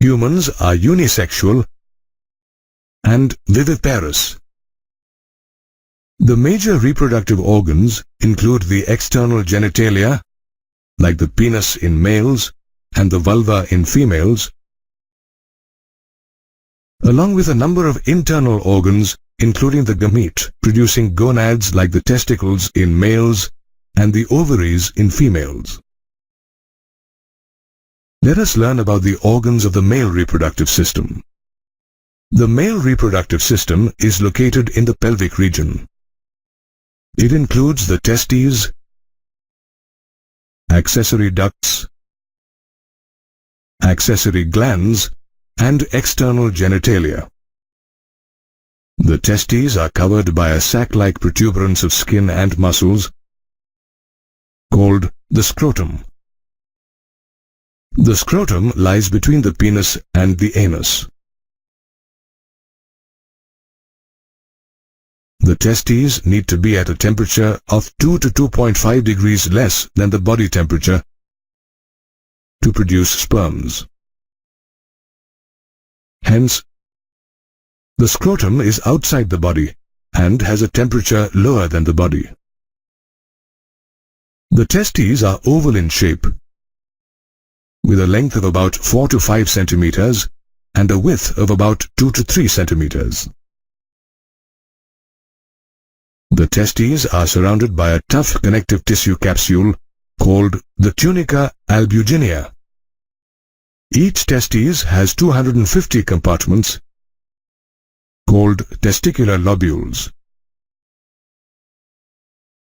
Humans are unisexual and viviparous. The major reproductive organs include the external genitalia, like the penis in males and the vulva in females, along with a number of internal organs including the gamete-producing gonads like the testicles in males and the ovaries in females. Let us learn about the organs of the male reproductive system. The male reproductive system is located in the pelvic region. It includes the testes, accessory ducts, accessory glands, and external genitalia. The testes are covered by a sac-like protuberance of skin and muscles called the scrotum. The scrotum lies between the penis and the anus. The testes need to be at a temperature of 2 to 2.5 degrees less than the body temperature to produce sperms. Hence, the scrotum is outside the body and has a temperature lower than the body. The testes are oval in shape, with a length of about 4 to 5 centimeters and a width of about 2 to 3 centimeters. The testes are surrounded by a tough connective tissue capsule called the tunica albuginea. Each testes has 250 compartments called testicular lobules.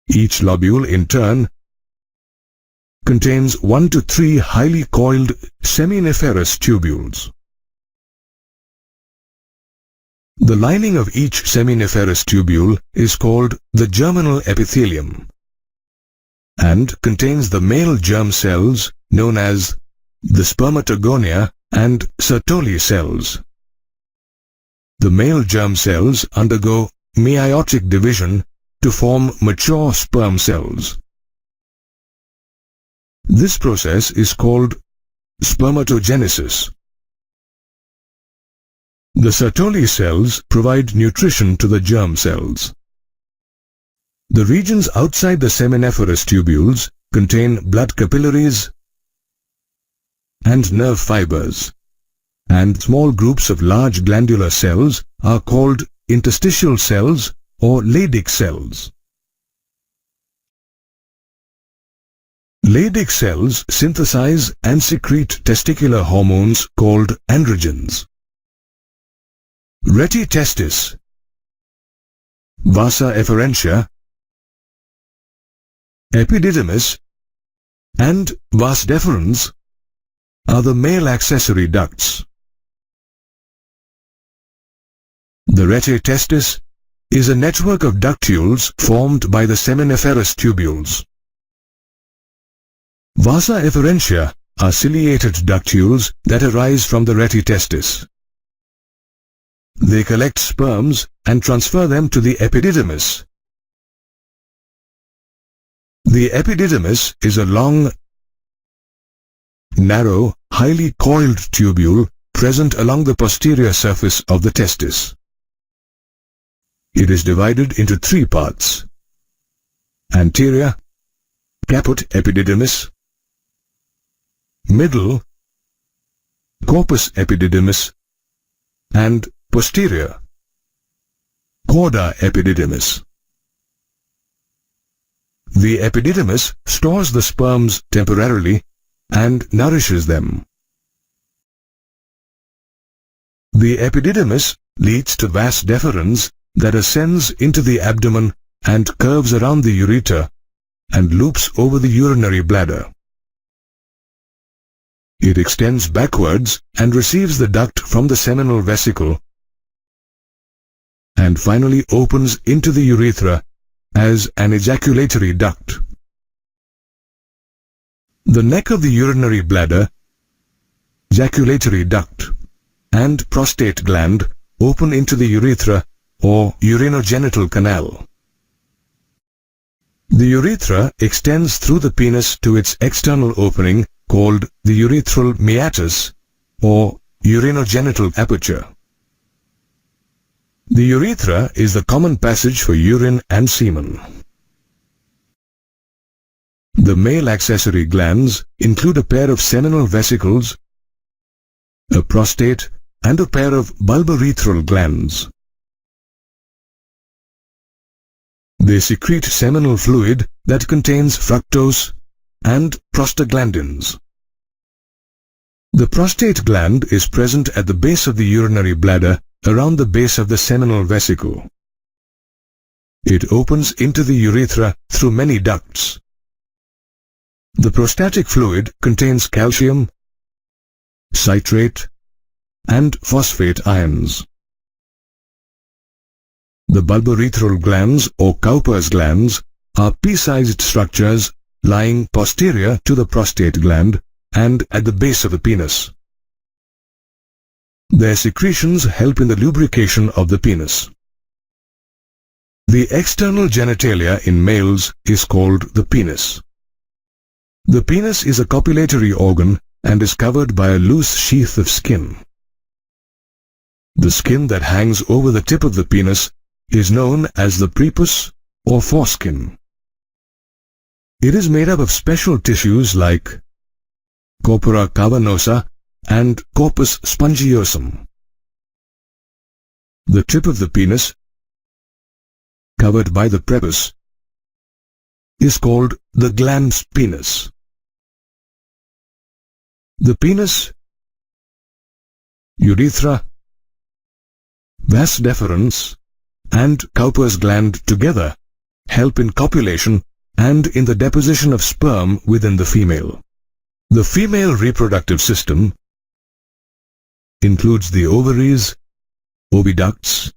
Each lobule, in turn, contains 1 to 3 highly coiled seminiferous tubules. The lining of each seminiferous tubule is called the germinal epithelium and contains the male germ cells known as the spermatogonia and Sertoli cells. The male germ cells undergo meiotic division to form mature sperm cells. This process is called spermatogenesis. The Sertoli cells provide nutrition to the germ cells. The regions outside the seminiferous tubules contain blood capillaries and nerve fibers, and small groups of large glandular cells are called interstitial cells or Leydig cells. Leydig cells synthesize and secrete testicular hormones called androgens. Reti testis, vasa efferentia, epididymis, and vas deferens are the male accessory ducts. The rete testis is a network of ductules formed by the seminiferous tubules. Vasa efferentia are ciliated ductules that arise from the rete testis. They collect sperms and transfer them to the epididymis. The epididymis is a long, narrow, highly coiled tubule present along the posterior surface of the testis. It is divided into 3 parts: anterior, caput epididymis; middle, corpus epididymis; and posterior, cauda epididymis. The epididymis stores the sperms temporarily and nourishes them. The epididymis leads to vas deferens that ascends into the abdomen and curves around the ureter and loops over the urinary bladder. It extends backwards and receives the duct from the seminal vesicle and finally opens into the urethra as an ejaculatory duct. The neck of the urinary bladder, ejaculatory duct, and prostate gland open into the urethra or urinogenital canal. The urethra extends through the penis to its external opening called the urethral meatus or urinogenital aperture. The urethra is the common passage for urine and semen. The male accessory glands include a pair of seminal vesicles, a prostate, and a pair of bulbourethral glands. They secrete seminal fluid that contains fructose and prostaglandins. The prostate gland is present at the base of the urinary bladder around the base of the seminal vesicle. It opens into the urethra through many ducts. The prostatic fluid contains calcium, citrate, and phosphate ions. The bulbourethral glands or Cowper's glands are pea-sized structures lying posterior to the prostate gland and at the base of the penis. Their secretions help in the lubrication of the penis. The external genitalia in males is called the penis. The penis is a copulatory organ and is covered by a loose sheath of skin. The skin that hangs over the tip of the penis is known as the prepuce or foreskin. It is made up of special tissues like corpora cavernosa and corpus spongiosum. The tip of the penis, covered by the prepuce, is called the glans penis. The penis, urethra, vas deferens, and Cowper's gland together help in copulation and in the deposition of sperm within the female. The female reproductive system includes the ovaries, oviducts,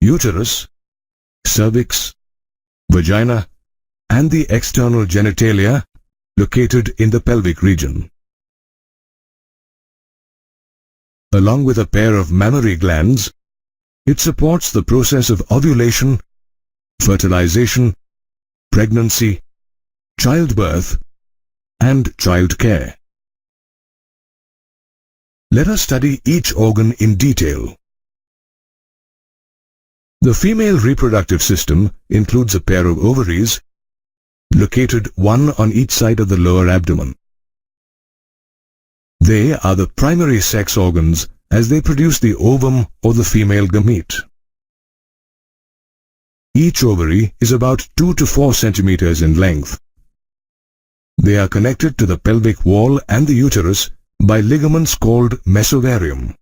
uterus, cervix, vagina, and the external genitalia located in the pelvic region. Along with a pair of mammary glands, it supports the process of ovulation, fertilization, pregnancy, childbirth, and child care. Let us study each organ in detail. The female reproductive system includes a pair of ovaries located one on each side of the lower abdomen. They are the primary sex organs as they produce the ovum or the female gamete. Each ovary is about 2 to 4 centimeters in length. They are connected to the pelvic wall and the uterus by ligaments called mesovarium.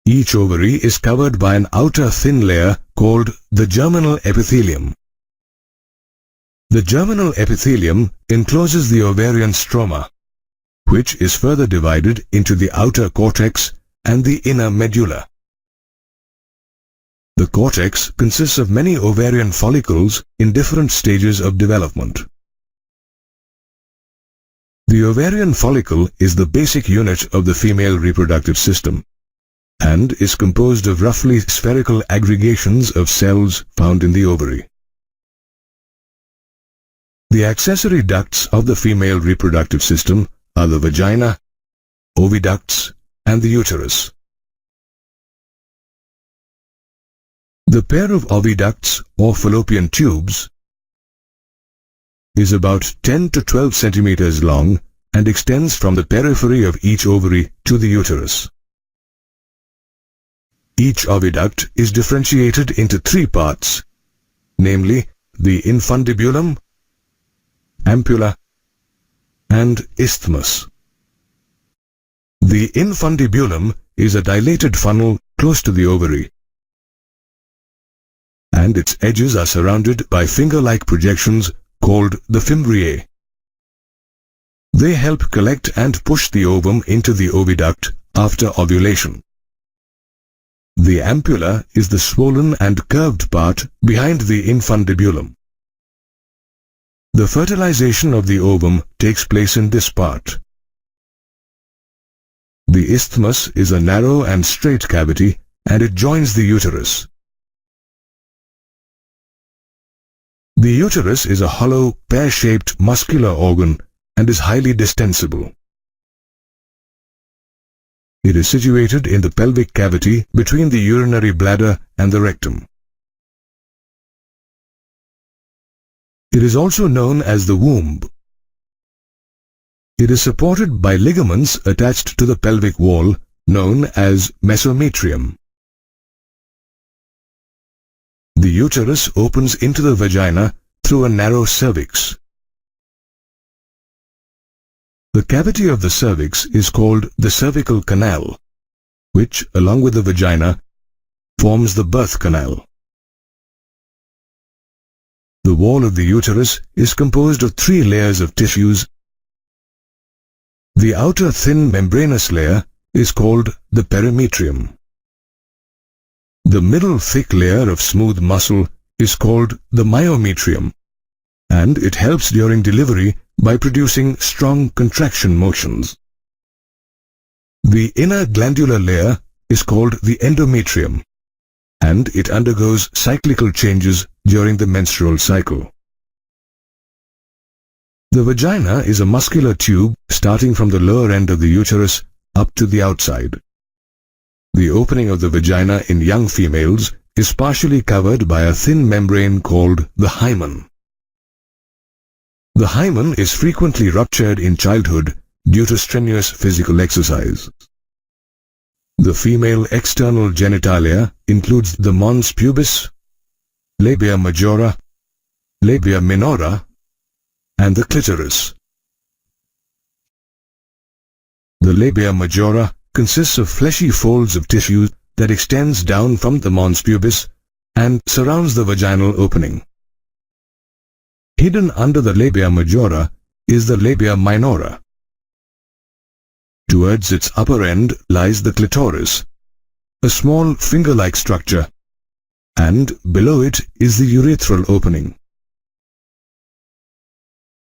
Each ovary is covered by an outer thin layer called the germinal epithelium. The germinal epithelium encloses the ovarian stroma, which is further divided into the outer cortex and the inner medulla. The cortex consists of many ovarian follicles in different stages of development. The ovarian follicle is the basic unit of the female reproductive system and is composed of roughly spherical aggregations of cells found in the ovary. The accessory ducts of the female reproductive system are the vagina, oviducts, and the uterus. The pair of oviducts or fallopian tubes is about 10 to 12 centimeters long and extends from the periphery of each ovary to the uterus. Each oviduct is differentiated into 3 parts, namely the infundibulum, ampulla, and isthmus. The infundibulum is a dilated funnel close to the ovary, and its edges are surrounded by finger-like projections called the fimbriae. They help collect and push the ovum into the oviduct after ovulation. The ampulla is the swollen and curved part behind the infundibulum. The fertilization of the ovum takes place in this part. The isthmus is a narrow and straight cavity, and it joins the uterus. The uterus is a hollow, pear-shaped muscular organ and is highly distensible. It is situated in the pelvic cavity between the urinary bladder and the rectum. It is also known as the womb. It is supported by ligaments attached to the pelvic wall, known as mesometrium. The uterus opens into the vagina through a narrow cervix. The cavity of the cervix is called the cervical canal, which, along with the vagina, forms the birth canal. The wall of the uterus is composed of 3 layers of tissues. The outer thin membranous layer is called the perimetrium. The middle thick layer of smooth muscle is called the myometrium, and it helps during delivery by producing strong contraction motions. The inner glandular layer is called the endometrium, and it undergoes cyclical changes during the menstrual cycle. The vagina is a muscular tube starting from the lower end of the uterus up to the outside. The opening of the vagina in young females is partially covered by a thin membrane called the hymen. The hymen is frequently ruptured in childhood due to strenuous physical exercise. The female external genitalia includes the mons pubis, labia majora, labia minora, and the clitoris. The labia majora consists of fleshy folds of tissue that extends down from the mons pubis and surrounds the vaginal opening. Hidden under the labia majora is the labia minora. Towards its upper end lies the clitoris, a small finger-like structure, and below it is the urethral opening.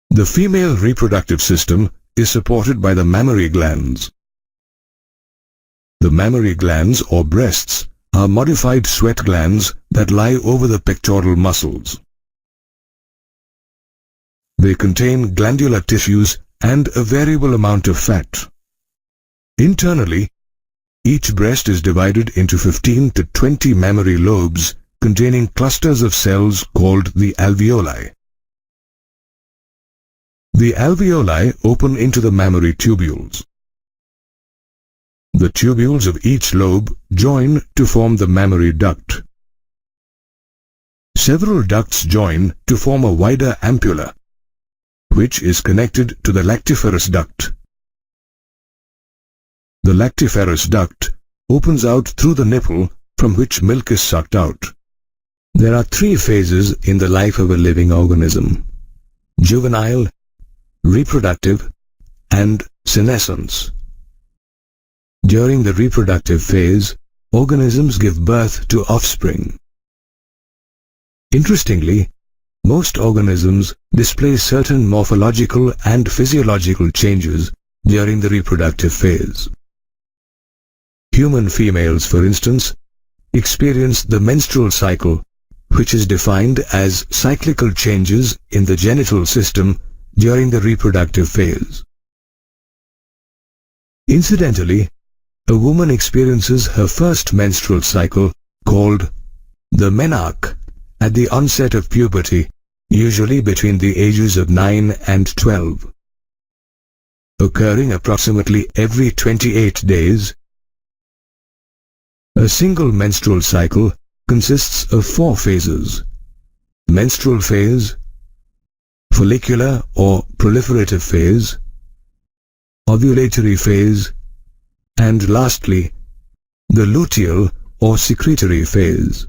The female reproductive system is supported by the mammary glands. The mammary glands or breasts are modified sweat glands that lie over the pectoral muscles. They contain glandular tissues and a variable amount of fat. Internally, each breast is divided into 15 to 20 mammary lobes containing clusters of cells called the alveoli. The alveoli open into the mammary tubules. The tubules of each lobe join to form the mammary duct. Several ducts join to form a wider ampulla, which is connected to the lactiferous duct. The lactiferous duct opens out through the nipple from which milk is sucked out. There are 3 phases in the life of a living organism: juvenile, reproductive, and senescence. During the reproductive phase, organisms give birth to offspring. Interestingly, most organisms display certain morphological and physiological changes during the reproductive phase. Human females, for instance, experience the menstrual cycle, which is defined as cyclical changes in the genital system during the reproductive phase. Incidentally, a woman experiences her first menstrual cycle, called the menarche, at the onset of puberty, usually between the ages of 9 and 12. Occurring approximately every 28 days, a single menstrual cycle consists of 4 phases: menstrual phase, follicular or proliferative phase, ovulatory phase, and lastly, the luteal or secretory phase.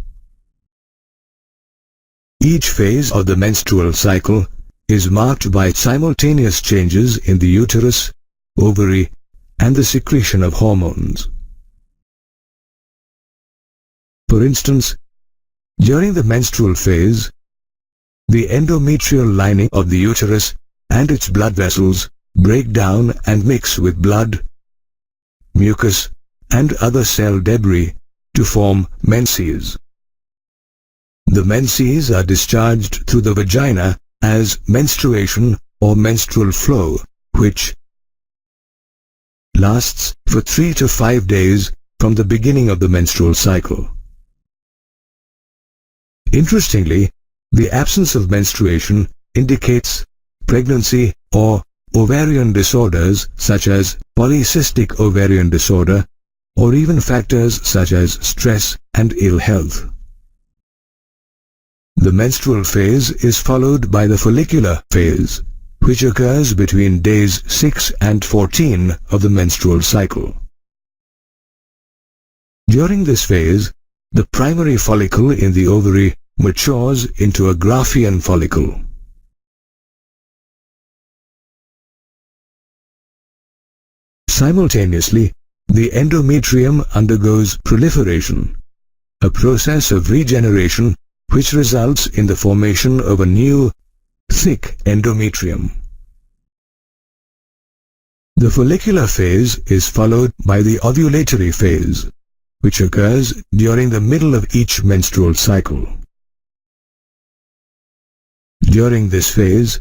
Each phase of the menstrual cycle is marked by simultaneous changes in the uterus, ovary, and the secretion of hormones. For instance, during the menstrual phase, the endometrial lining of the uterus and its blood vessels break down and mix with blood, mucus, and other cell debris to form menses. The menses are discharged through the vagina as menstruation or menstrual flow, which, lasts for 3 to 5 days from the beginning of the menstrual cycle. Interestingly, the absence of menstruation indicates pregnancy or ovarian disorders such as polycystic ovarian disorder, or even factors such as stress and ill health. The menstrual phase is followed by the follicular phase, which occurs between days 6 and 14 of the menstrual cycle. During this phase, the primary follicle in the ovary matures into a Graafian follicle. Simultaneously, the endometrium undergoes proliferation, a process of regeneration which results in the formation of a new, thick endometrium. The follicular phase is followed by the ovulatory phase, which occurs during the middle of each menstrual cycle. During this phase,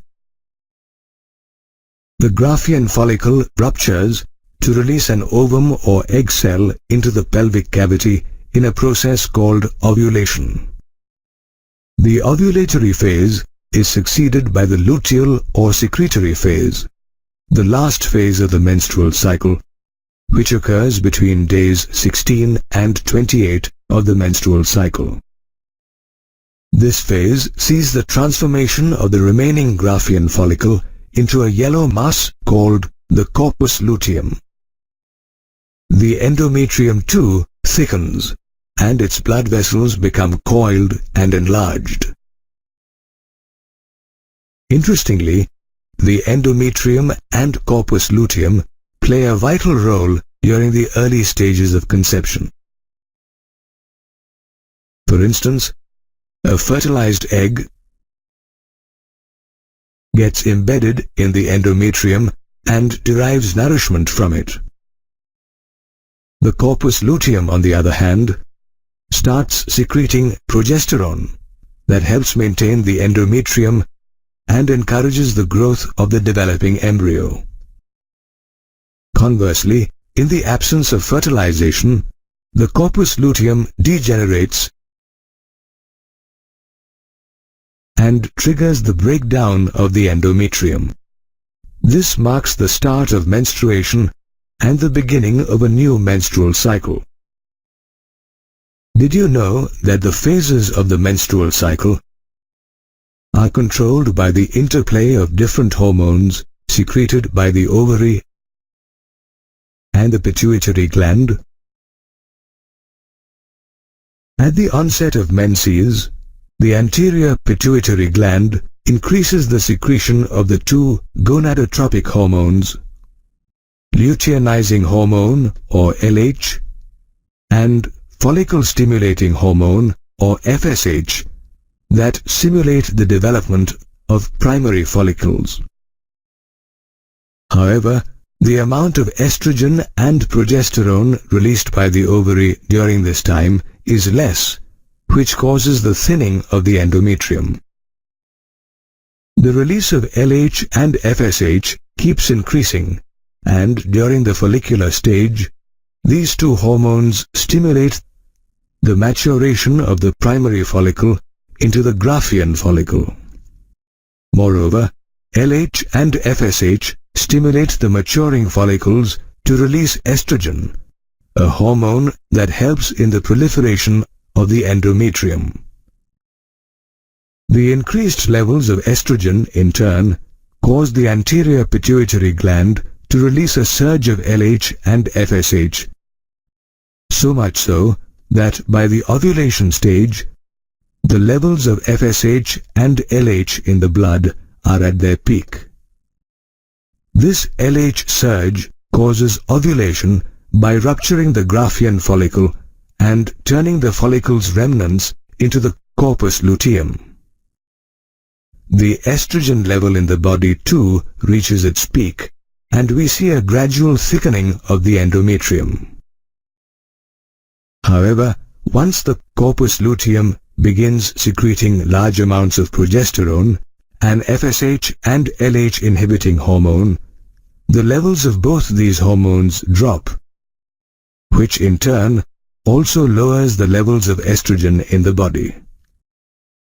the Graafian follicle ruptures to release an ovum or egg cell into the pelvic cavity in a process called ovulation. The ovulatory phase is succeeded by the luteal or secretory phase, the last phase of the menstrual cycle, which occurs between days 16 and 28 of the menstrual cycle. This phase sees the transformation of the remaining Graafian follicle into a yellow mass called the corpus luteum. The endometrium too thickens, and its blood vessels become coiled and enlarged. Interestingly, the endometrium and corpus luteum play a vital role during the early stages of conception. For instance, a fertilized egg gets embedded in the endometrium and derives nourishment from it. The corpus luteum, on the other hand, starts secreting progesterone that helps maintain the endometrium and encourages the growth of the developing embryo. Conversely, in the absence of fertilization, the corpus luteum degenerates and triggers the breakdown of the endometrium. This marks the start of menstruation and the beginning of a new menstrual cycle. Did you know that the phases of the menstrual cycle are controlled by the interplay of different hormones secreted by the ovary and the pituitary gland? At the onset of menses, the anterior pituitary gland increases the secretion of the two gonadotropic hormones, luteinizing hormone or LH and follicle-stimulating hormone or FSH that simulate the development of primary follicles. However, the amount of estrogen and progesterone released by the ovary during this time is less, which causes the thinning of the endometrium. The release of LH and FSH keeps increasing, and during the follicular stage, these two hormones stimulate the maturation of the primary follicle into the Graafian follicle. Moreover, LH and FSH stimulate the maturing follicles to release estrogen, a hormone that helps in the proliferation of the endometrium. The increased levels of estrogen, in turn, cause the anterior pituitary gland to release a surge of LH and FSH, so much so that by the ovulation stage, the levels of FSH and LH in the blood are at their peak. This LH surge causes ovulation by rupturing the Graafian follicle and turning the follicle's remnants into the corpus luteum. The estrogen level in the body too reaches its peak, and we see a gradual thickening of the endometrium. However, once the corpus luteum begins secreting large amounts of progesterone, an FSH and LH inhibiting hormone, the levels of both these hormones drop, which in turn also lowers the levels of estrogen in the body.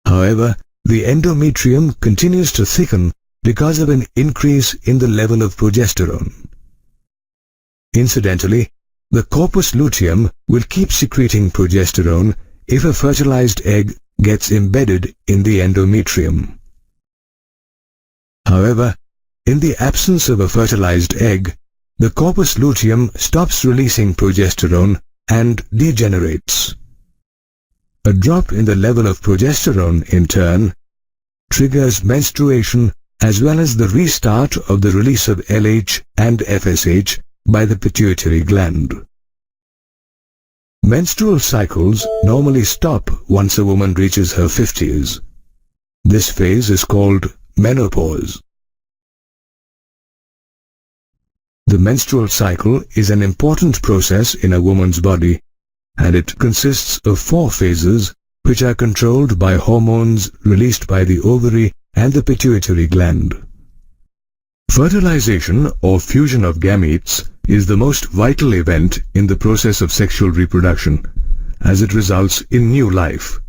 However, the endometrium continues to thicken because of an increase in the level of progesterone. Incidentally, the corpus luteum will keep secreting progesterone if a fertilized egg gets embedded in the endometrium. However, in the absence of a fertilized egg, the corpus luteum stops releasing progesterone and degenerates. A drop in the level of progesterone, in turn, triggers menstruation as well as the restart of the release of LH and FSH by the pituitary gland. Menstrual cycles normally stop once a woman reaches her 50s. This phase is called menopause. The menstrual cycle is an important process in a woman's body, and it consists of 4 phases which are controlled by hormones released by the ovary and the pituitary gland. Fertilization or fusion of gametes is the most vital event in the process of sexual reproduction, as it results in new life.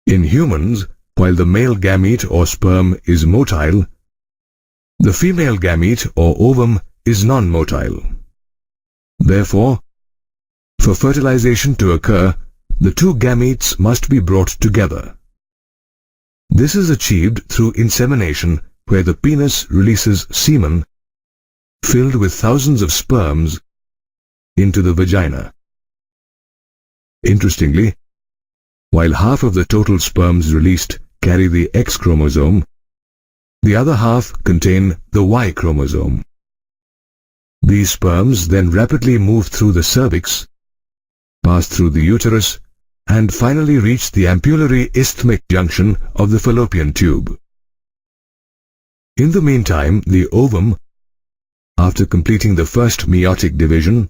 In humans, while the male gamete or sperm is motile, the female gamete or ovum is non-motile. Therefore, for fertilization to occur, the two gametes must be brought together. This is achieved through insemination, where the penis releases semen filled with thousands of sperms into the vagina. Interestingly, while half of the total sperms released carry the X chromosome, the other half contain the Y chromosome. These sperms then rapidly move through the cervix, pass through the uterus, and finally reach the ampullary isthmic junction of the fallopian tube. In the meantime, the ovum, after completing the first meiotic division,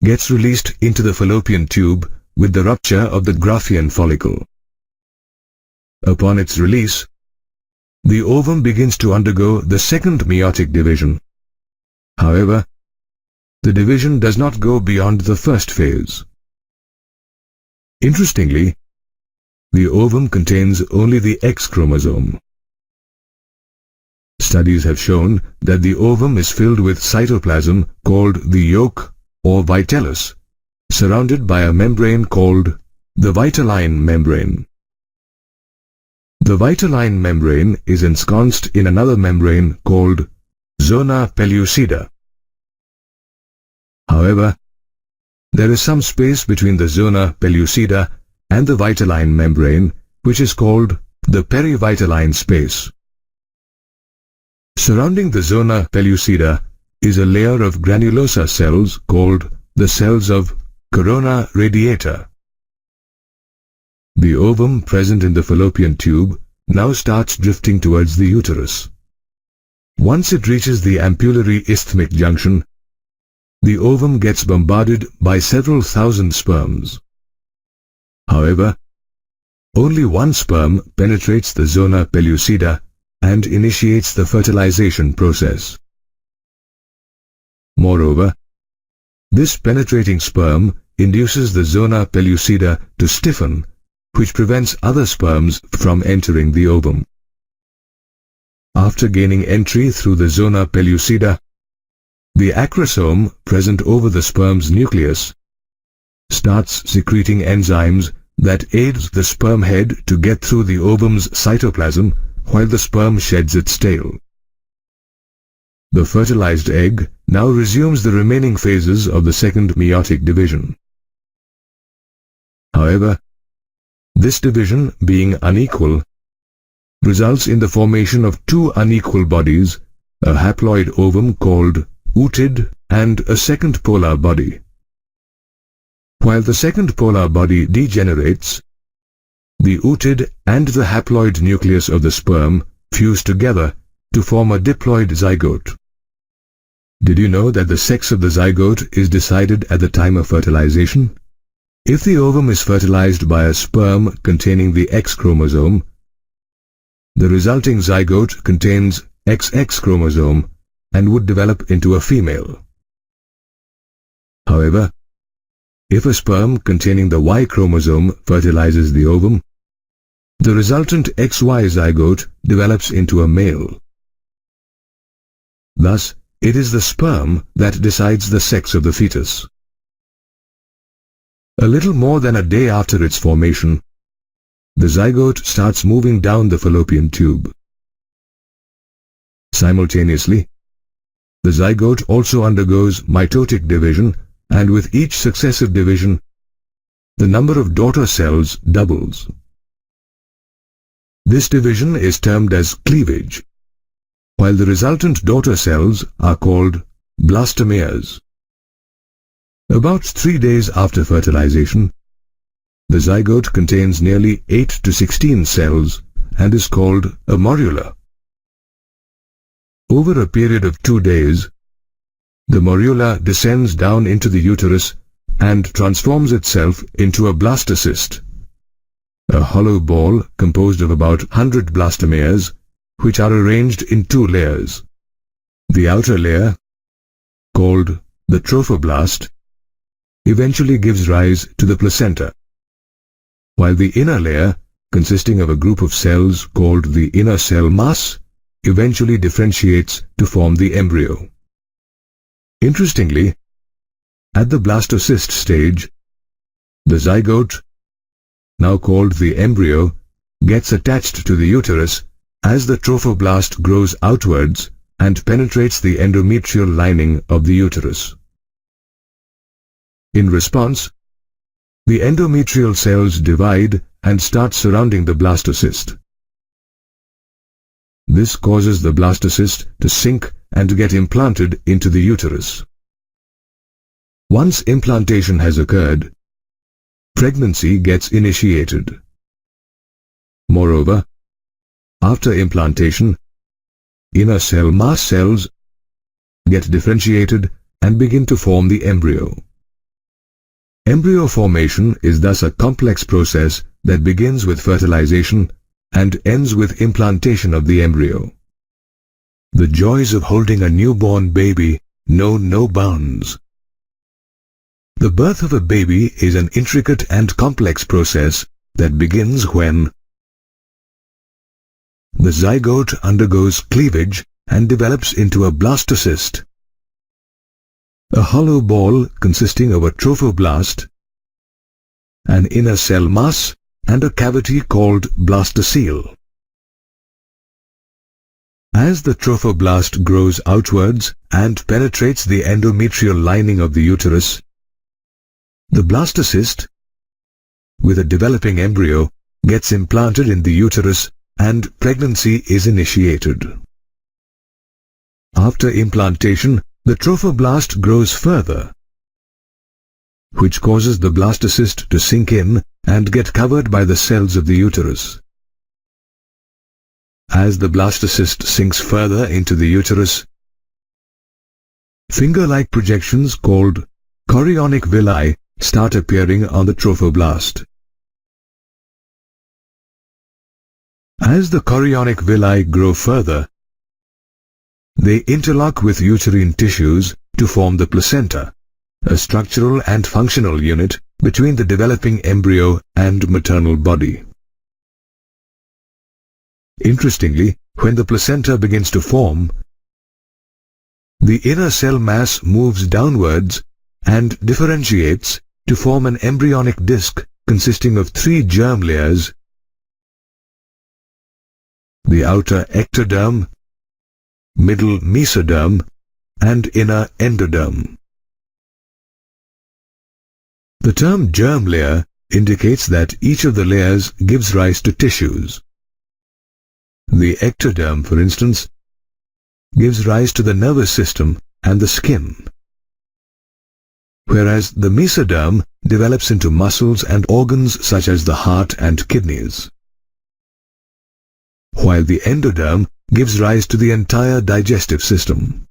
gets released into the fallopian tube with the rupture of the Graafian follicle. Upon its release, the ovum begins to undergo the second meiotic division. However, the division does not go beyond the first phase. Interestingly, the ovum contains only the X chromosome. Studies have shown that the ovum is filled with cytoplasm called the yolk or vitellus, surrounded by a membrane called the vitelline membrane. The vitelline membrane is ensconced in another membrane called zona pellucida. However, there is some space between the zona pellucida and the vitelline membrane, which is called the perivitelline space. Surrounding the zona pellucida is a layer of granulosa cells called the cells of corona radiata. The ovum present in the fallopian tube now starts drifting towards the uterus. Once it reaches the ampullary isthmic junction, the ovum gets bombarded by several thousand sperms. However, only one sperm penetrates the zona pellucida and initiates the fertilization process. Moreover, this penetrating sperm induces the zona pellucida to stiffen, which prevents other sperms from entering the ovum. After gaining entry through the zona pellucida, the acrosome present over the sperm's nucleus starts secreting enzymes that aids the sperm head to get through the ovum's cytoplasm while the sperm sheds its tail. The fertilized egg now resumes the remaining phases of the second meiotic division. However, this division, being unequal, results in the formation of two unequal bodies, a haploid ovum called ootid and a second polar body. While the second polar body degenerates, the ootid and the haploid nucleus of the sperm fuse together to form a diploid zygote. Did you know that the sex of the zygote is decided at the time of fertilization? If the ovum is fertilized by a sperm containing the X chromosome, the resulting zygote contains XX chromosome, and would develop into a female. However, if a sperm containing the Y chromosome fertilizes the ovum, the resultant XY zygote develops into a male. Thus, it is the sperm that decides the sex of the fetus. A little more than a day after its formation, the zygote starts moving down the fallopian tube. Simultaneously, the zygote also undergoes mitotic division, and with each successive division, the number of daughter cells doubles. This division is termed as cleavage, while the resultant daughter cells are called blastomeres. About 3 days after fertilization, the zygote contains nearly 8 to 16 cells and is called a morula. Over a period of 2 days, the morula descends down into the uterus and transforms itself into a blastocyst, a hollow ball composed of about 100 blastomeres, which are arranged in 2 layers. The outer layer, called the trophoblast, eventually gives rise to the placenta, while the inner layer, consisting of a group of cells called the inner cell mass, eventually differentiates to form the embryo. Interestingly, at the blastocyst stage, the zygote, now called the embryo, gets attached to the uterus as the trophoblast grows outwards and penetrates the endometrial lining of the uterus. In response, the endometrial cells divide and start surrounding the blastocyst. This causes the blastocyst to sink and get implanted into the uterus. Once implantation has occurred, pregnancy gets initiated. Moreover, after implantation, inner cell mass cells get differentiated and begin to form the embryo. Embryo formation is thus a complex process that begins with fertilization and ends with implantation of the embryo. The joys of holding a newborn baby know no bounds. The birth of a baby is an intricate and complex process that begins when the zygote undergoes cleavage and develops into a blastocyst, a hollow ball consisting of a trophoblast, an inner cell mass, and a cavity called blastocele. As the trophoblast grows outwards and penetrates the endometrial lining of the uterus, the blastocyst, with a developing embryo, gets implanted in the uterus and pregnancy is initiated. After implantation, the trophoblast grows further, which causes the blastocyst to sink in and get covered by the cells of the uterus. As the blastocyst sinks further into the uterus, finger-like projections called chorionic villi start appearing on the trophoblast. As the chorionic villi grow further, they interlock with uterine tissues to form the placenta, a structural and functional unit between the developing embryo and maternal body. Interestingly, when the placenta begins to form, the inner cell mass moves downwards and differentiates to form an embryonic disc consisting of 3 germ layers: the outer ectoderm, middle mesoderm, and inner endoderm. The term germ layer indicates that each of the layers gives rise to tissues. The ectoderm, for instance, gives rise to the nervous system and the skin, whereas the mesoderm develops into muscles and organs such as the heart and kidneys, while the endoderm gives rise to the entire digestive system.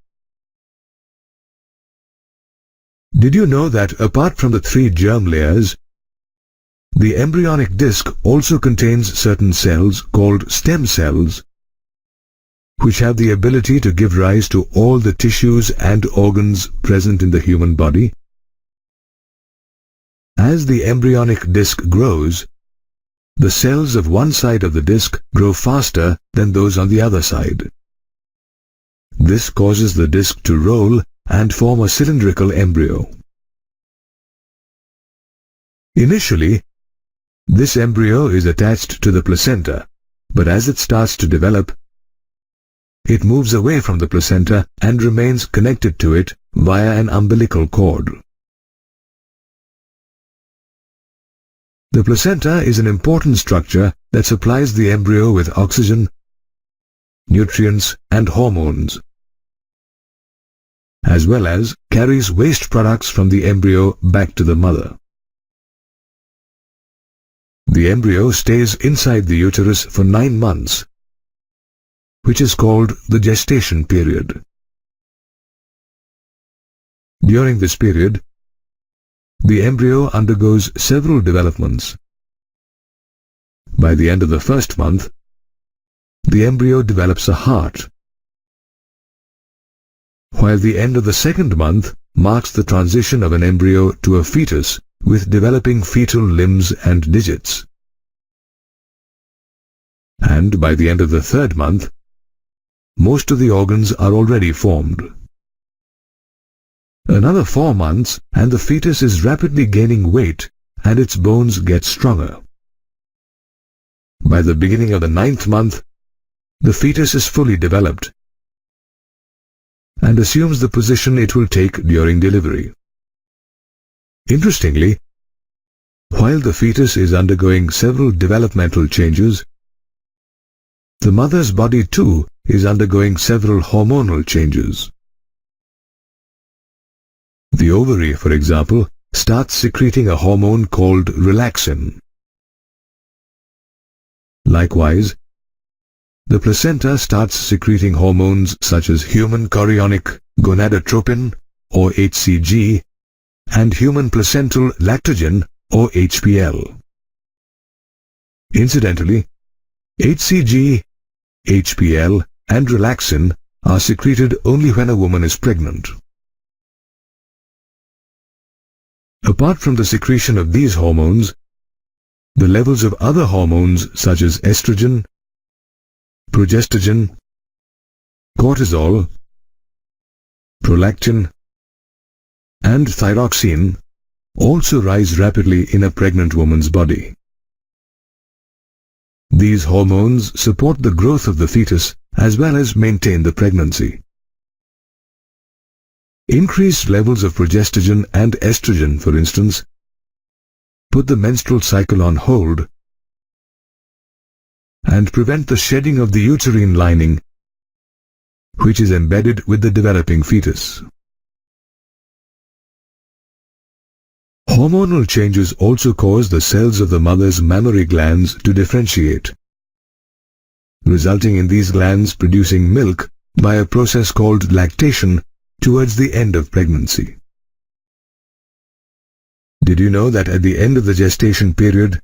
Did you know that apart from the 3 germ layers, the embryonic disc also contains certain cells called stem cells, which have the ability to give rise to all the tissues and organs present in the human body. As the embryonic disc grows, the cells of one side of the disc grow faster than those on the other side. This causes the disc to roll and form a cylindrical embryo. Initially, this embryo is attached to the placenta, but as it starts to develop, it moves away from the placenta and remains connected to it via an umbilical cord. The placenta is an important structure that supplies the embryo with oxygen, nutrients, and hormones, as well as carries waste products from the embryo back to the mother. The embryo stays inside the uterus for 9 months, which is called the gestation period. During this period, the embryo undergoes several developments. By the end of the first month, the embryo develops a heart, while the end of the second month marks the transition of an embryo to a fetus with developing fetal limbs and digits. And by the end of the third month, most of the organs are already formed. Another 4 months and the fetus is rapidly gaining weight and its bones get stronger. By the beginning of the 9th month, the fetus is fully developed and assumes the position it will take during delivery. Interestingly, while the fetus is undergoing several developmental changes, the mother's body too is undergoing several hormonal changes. The ovary, for example, starts secreting a hormone called relaxin. Likewise, the placenta starts secreting hormones such as human chorionic gonadotropin, or HCG, and human placental lactogen, or HPL. Incidentally, HCG, HPL, and relaxin are secreted only when a woman is pregnant. Apart from the secretion of these hormones, the levels of other hormones such as estrogen, progestogen, cortisol, prolactin, and thyroxine also rise rapidly in a pregnant woman's body. These hormones support the growth of the fetus as well as maintain the pregnancy. Increased levels of progestogen and estrogen, for instance, put the menstrual cycle on hold and prevent the shedding of the uterine lining, which is embedded with the developing fetus. Hormonal changes also cause the cells of the mother's mammary glands to differentiate, resulting in these glands producing milk by a process called lactation towards the end of pregnancy. Did you know that at the end of the gestation period,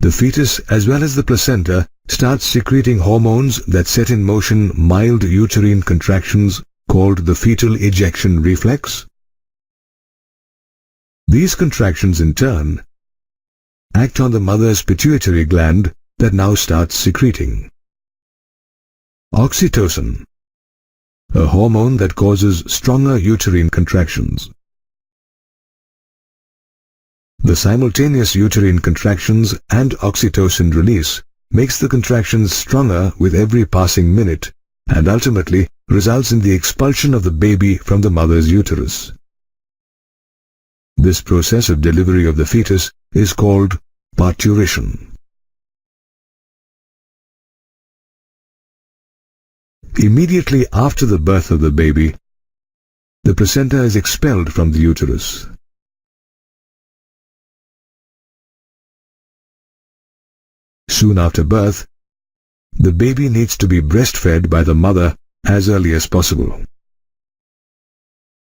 the fetus as well as the placenta starts secreting hormones that set in motion mild uterine contractions called the fetal ejection reflex? These contractions in turn act on the mother's pituitary gland that now starts secreting oxytocin, a hormone that causes stronger uterine contractions. The simultaneous uterine contractions and oxytocin release makes the contractions stronger with every passing minute and ultimately results in the expulsion of the baby from the mother's uterus. This process of delivery of the fetus is called parturition. Immediately after the birth of the baby, the placenta is expelled from the uterus. Soon after birth, the baby needs to be breastfed by the mother as early as possible.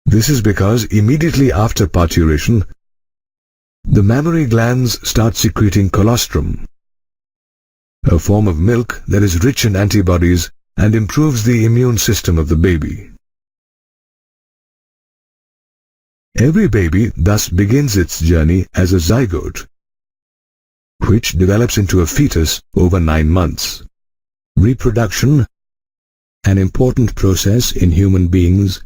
This is because immediately after parturition, the mammary glands start secreting colostrum, a form of milk that is rich in antibodies and improves the immune system of the baby. Every baby thus begins its journey as a zygote, which develops into a fetus over 9 months. Reproduction, an important process in human beings,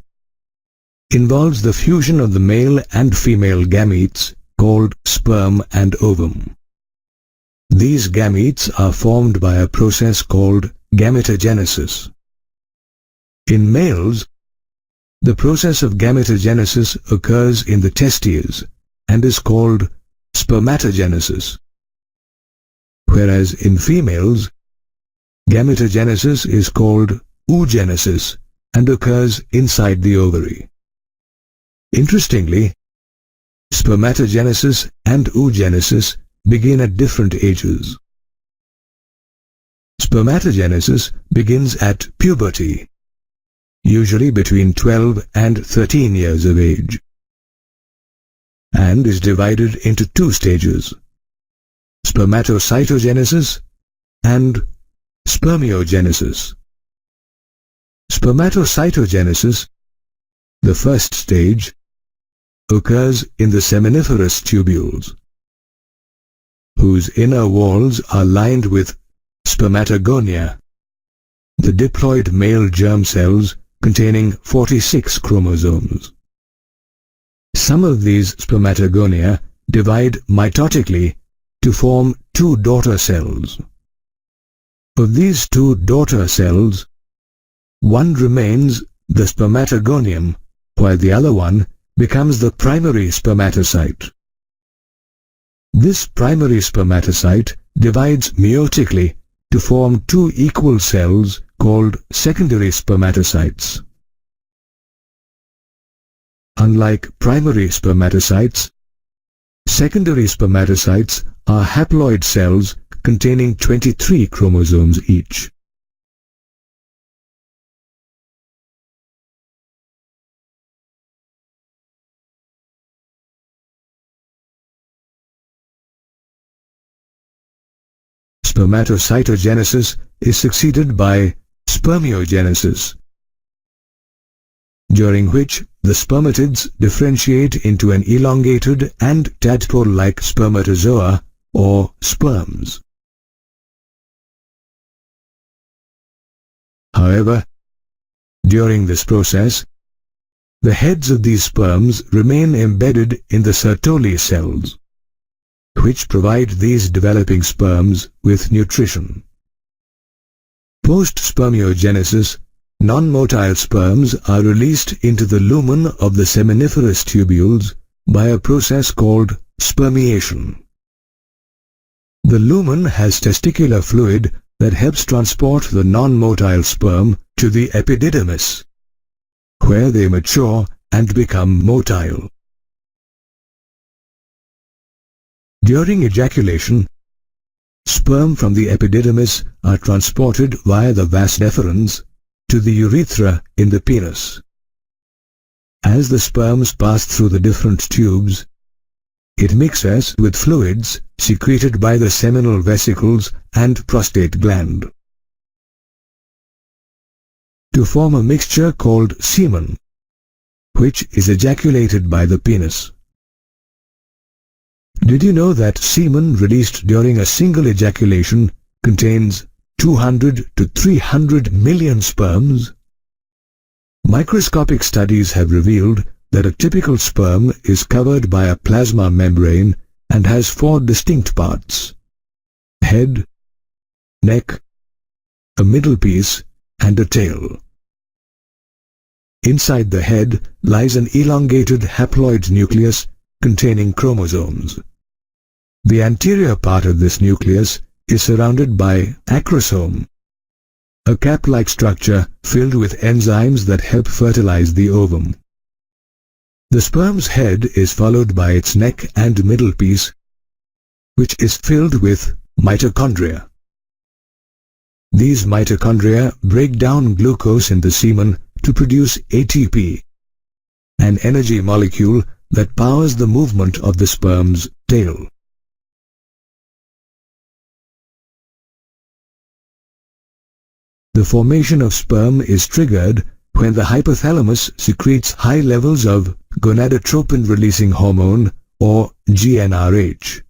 involves the fusion of the male and female gametes called sperm and ovum. These gametes are formed by a process called gametogenesis. In males, the process of gametogenesis occurs in the testes and is called spermatogenesis, whereas in females, gametogenesis is called oogenesis and occurs inside the ovary. Interestingly, spermatogenesis and oogenesis begin at different ages. Spermatogenesis begins at puberty, usually between 12 and 13 years of age, and is divided into 2 stages: spermatocytogenesis and spermiogenesis. Spermatocytogenesis, the first stage, occurs in the seminiferous tubules, whose inner walls are lined with spermatogonia, the diploid male germ cells containing 46 chromosomes. Some of these spermatogonia divide mitotically to form 2 daughter cells. Of these 2 daughter cells, one remains the spermatogonium, while the other one becomes the primary spermatocyte. This primary spermatocyte divides meiotically to form 2 equal cells called secondary spermatocytes. Unlike primary spermatocytes, secondary spermatocytes are haploid cells containing 23 chromosomes each. Spermatocytogenesis is succeeded by spermiogenesis, during which the spermatids differentiate into an elongated and tadpole-like spermatozoa or sperms. However, during this process, the heads of these sperms remain embedded in the Sertoli cells, which provide these developing sperms with nutrition. Post-spermiogenesis, non-motile sperms are released into the lumen of the seminiferous tubules by a process called spermiation. The lumen has testicular fluid that helps transport the non-motile sperm to the epididymis, where they mature and become motile. During ejaculation, sperm from the epididymis are transported via the vas deferens to the urethra in the penis. As the sperms pass through the different tubes, it mixes with fluids secreted by the seminal vesicles and prostate gland to form a mixture called semen, which is ejaculated by the penis. Did you know that semen released during a single ejaculation contains 200 to 300 million sperms? Microscopic studies have revealed that a typical sperm is covered by a plasma membrane and has 4 distinct parts: head, neck, a middle piece, and a tail. Inside the head lies an elongated haploid nucleus containing chromosomes. The anterior part of this nucleus is surrounded by acrosome, a cap-like structure filled with enzymes that help fertilize the ovum. The sperm's head is followed by its neck and middle piece, which is filled with mitochondria. These mitochondria break down glucose in the semen to produce ATP, an energy molecule that powers the movement of the sperm's tail. The formation of sperm is triggered when the hypothalamus secretes high levels of gonadotropin-releasing hormone, or GnRH.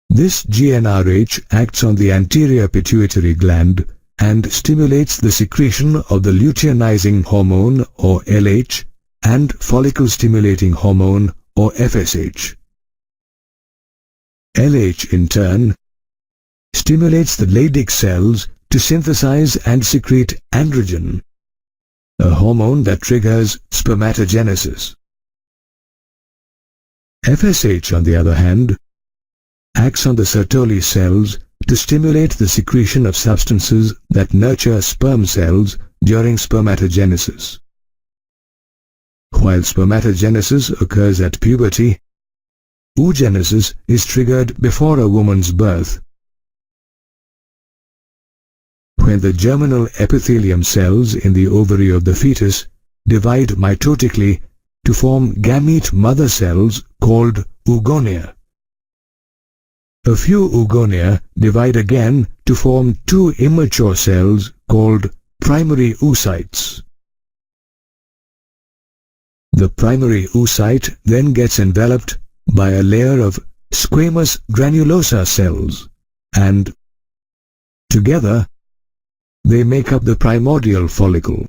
This GnRH acts on the anterior pituitary gland and stimulates the secretion of the luteinizing hormone, or LH, and follicle-stimulating hormone, or FSH. LH, in turn, stimulates the Leydig cells to synthesize and secrete androgen, a hormone that triggers spermatogenesis. FSH, on the other hand, acts on the Sertoli cells to stimulate the secretion of substances that nurture sperm cells during spermatogenesis. While spermatogenesis occurs at puberty, oogenesis is triggered before a woman's birth. When the germinal epithelium cells in the ovary of the fetus divide mitotically to form gamete mother cells called oogonia. A few oogonia divide again to form two immature cells called primary oocytes. The primary oocyte then gets enveloped by a layer of squamous granulosa cells, and together they make up the primordial follicle.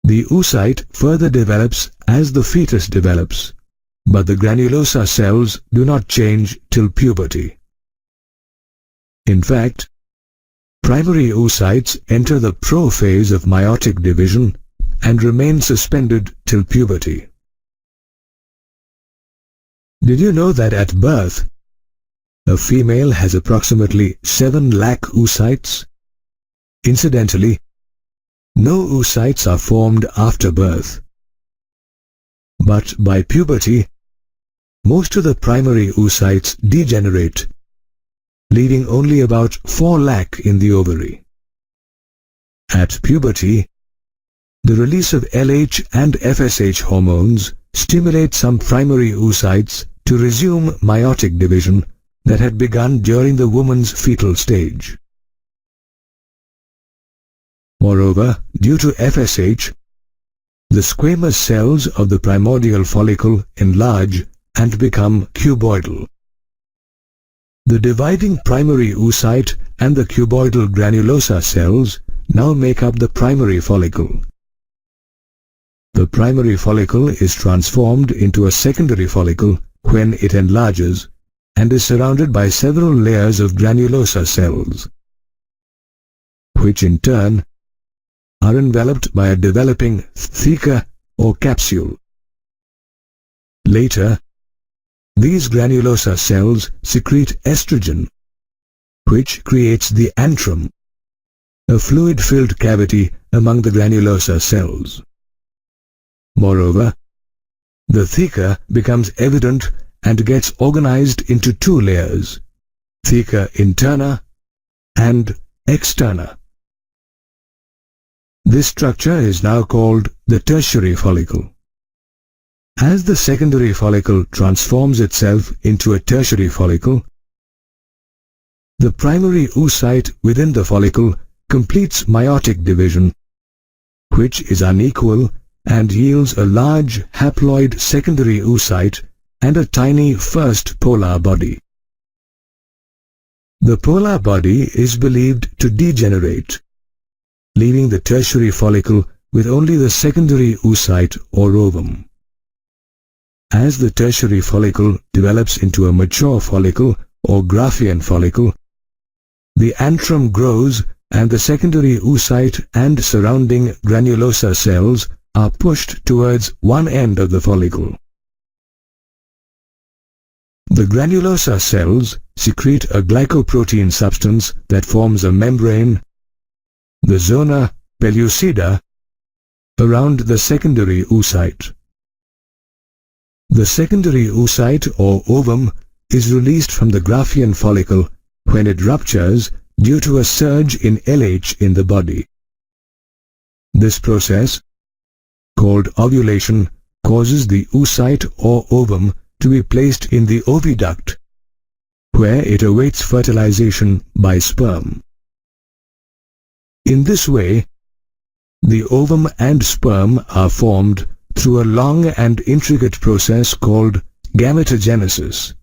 The oocyte further develops as the fetus develops, but the granulosa cells do not change till puberty. In fact, primary oocytes enter the prophase of meiotic division and remain suspended till puberty. Did you know that at birth, a female has approximately 7 lakh oocytes? Incidentally, no oocytes are formed after birth. But by puberty, most of the primary oocytes degenerate, leaving only about 4 lakh in the ovary. At puberty, the release of LH and FSH hormones stimulate some primary oocytes to resume meiotic division that had begun during the woman's fetal stage. Moreover, due to FSH, the squamous cells of the primordial follicle enlarge and become cuboidal. The dividing primary oocyte and the cuboidal granulosa cells now make up the primary follicle. The primary follicle is transformed into a secondary follicle when it enlarges and is surrounded by several layers of granulosa cells, which in turn are enveloped by a developing theca or capsule. Later, these granulosa cells secrete estrogen, which creates the antrum, a fluid-filled cavity among the granulosa cells. Moreover, the theca becomes evident and gets organized into 2 layers, theca interna and externa. This structure is now called the tertiary follicle. As the secondary follicle transforms itself into a tertiary follicle, the primary oocyte within the follicle completes meiotic division, which is unequal and yields a large haploid secondary oocyte and a tiny first polar body. The polar body is believed to degenerate, leaving the tertiary follicle with only the secondary oocyte or ovum. As the tertiary follicle develops into a mature follicle or Graafian follicle, the antrum grows and the secondary oocyte and surrounding granulosa cells are pushed towards one end of the follicle. The granulosa cells secrete a glycoprotein substance that forms a membrane, the zona pellucida, around the secondary oocyte. The secondary oocyte or ovum is released from the Graafian follicle when it ruptures due to a surge in LH in the body. This process, called ovulation, causes the oocyte or ovum to be placed in the oviduct, where it awaits fertilization by sperm. In this way, the ovum and sperm are formed through a long and intricate process called gametogenesis.